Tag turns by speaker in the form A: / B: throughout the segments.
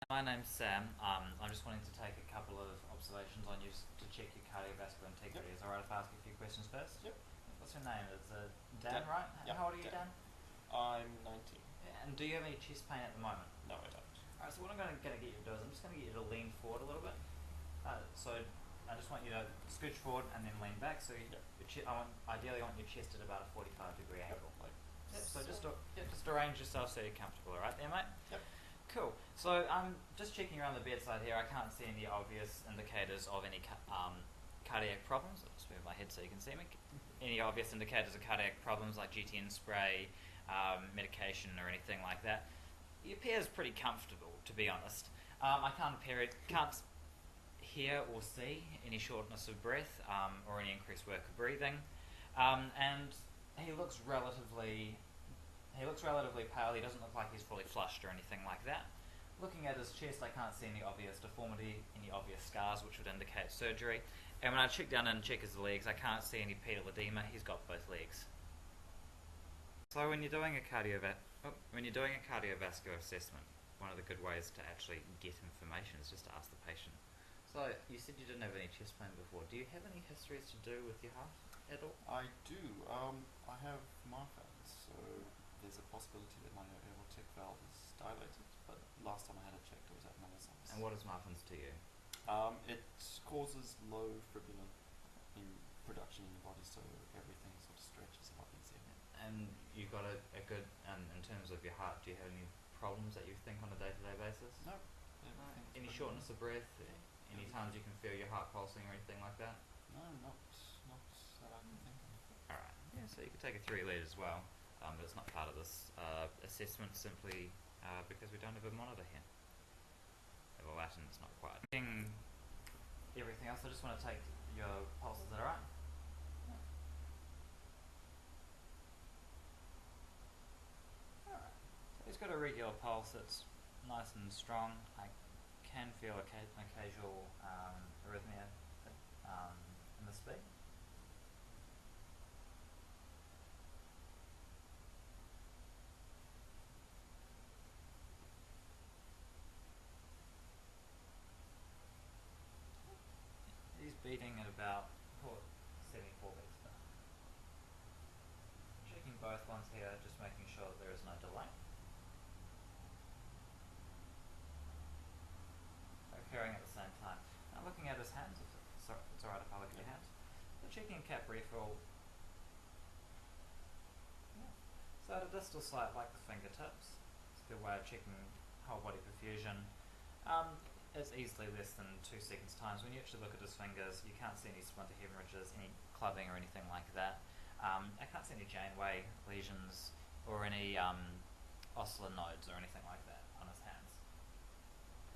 A: My name's Sam. I'm just wanting to take a couple of observations on you to check your cardiovascular integrity.
B: Yep.
A: Is it alright if I ask you a few questions first?
B: Yep.
A: What's your name? It's Dan,
B: Dan.
A: right?
B: Yep.
A: How old are you, Dan?
B: Dan. I'm 19.
A: Yeah, and do you have any chest pain at the moment?
B: No, I don't.
A: Alright, so what I'm going to get you to do is I'm just going to get you to lean forward a little bit. So I just want you to scooch forward and then lean back. So
B: Yep.
A: ideally I want your chest at about a 45-degree angle.
B: Like
A: So just arrange yourself so you're comfortable, alright there, mate?
B: Yep.
A: Cool. So I'm just checking around the bedside here. I can't see any obvious indicators of any cardiac problems. I'll just move my head so you can see me. Any obvious indicators of cardiac problems like GTN spray, medication or anything like that. He appears pretty comfortable, to be honest. I can't hear or see any shortness of breath or any increased work of breathing. And he looks relatively pale. He doesn't look like he's fully flushed or anything like that. Looking at his chest, I can't see any obvious deformity, any obvious scars which would indicate surgery. And when I check down and check his legs, I can't see any pedal edema. He's got both legs. So when you're doing a cardiovascular assessment, one of the good ways to actually get information is just to ask the patient. So you said you didn't have any chest pain before. Do you have any histories to do with your heart at all?
B: I do. I have Marfan's, so there's a possibility that my aortic valve is dilated, but last time I had it checked it was at Melissa's.
A: And what is Marfan's to you?
B: It causes low fibrillin in production in your body, so everything sort of stretches a lot easier.
A: And you've got a good, in terms of your heart, do you have any problems that you think on a day-to-day basis?
B: No.
A: Any shortness of breath? Any times you can feel your heart pulsing or anything like that?
B: No, not that I can think of.
A: Alright, yeah, so you could take a 3 lead as well, but it's not part of this assessment simply because we don't have a monitor here. Well, Latin is not quite. Everything else, I just want to take your pulse, is that alright? Yeah. Alright, so he's got a regular pulse, it's nice and strong. I can feel an occasional arrhythmia in the speed. He's beating at about 74 beats per minute. Checking both ones here, just making sure that there is no delay. Occurring at the same time. Now looking at his hands, if it's alright if I look at your hands. So checking cap refill. Yeah. So at a distal site like the fingertips, it's a good way of checking whole body perfusion. It's easily less than 2 seconds times. When you actually look at his fingers, you can't see any splinter hemorrhages, any clubbing or anything like that. I can't see any Janeway lesions or any ocular nodes or anything like that on his hands.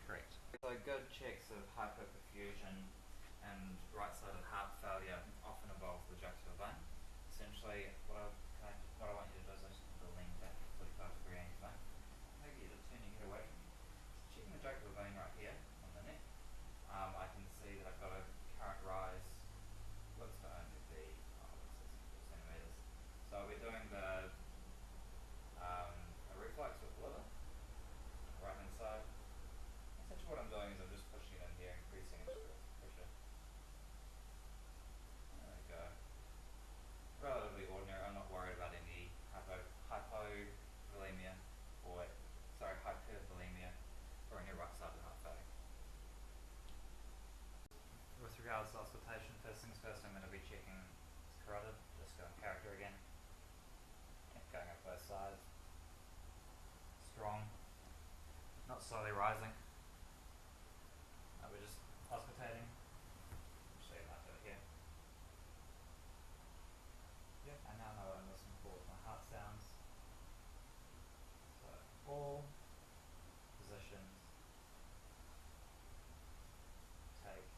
A: Correct. So good checks of hypoperfusion and right-sided heart failure often involve the jugular vein. Essentially, what I want you to do is I just want to lean back at 45-degree angle. Maybe you're turning your head away from me. Checking the jugular vein right here on the neck. I can see that I've got a current rise. Looks to only be 4 centimeters. So we're doing a reflex with the liver, right hand side. Essentially what I'm doing is I'm just pushing it in here, increasing its pressure. There we go. Relatively ordinary. I'm not worried about any hypovolemia or hypervolemia or any right-sided heart failure. With regards to auscultation, first things first, I'm going to be checking his carotid, just going character again. Going up both sides. Strong. Not slowly rising. We're just auscultating. I'll show you how to do it here. Yep, I now know what I'm listening for with my heart sounds. So all positions, take,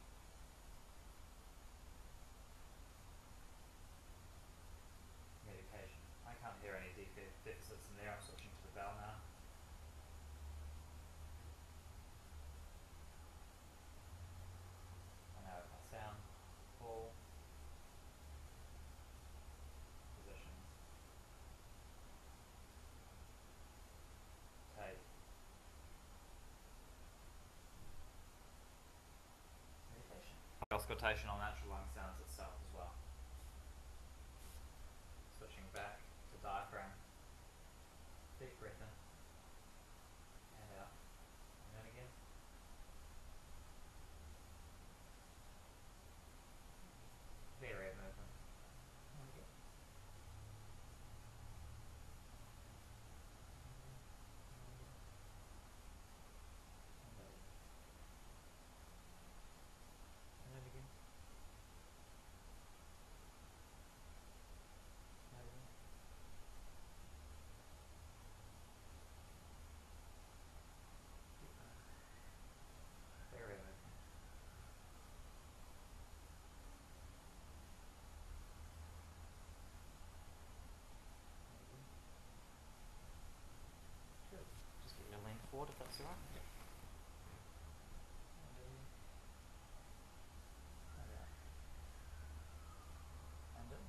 A: medication. I can't hear any deficits in there. I'm switching to the bell now. auscultation on natural lung sounds itself as well. Switching back to diaphragm. Deep breath in and out. And then again. Varied movement. And again. And then again. And again. Varied movement. Good. Just get your lean forward if that's alright. And in. And out. And in.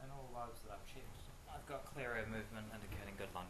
A: And all lobes that I've checked, I've got clear air movement indicating good lung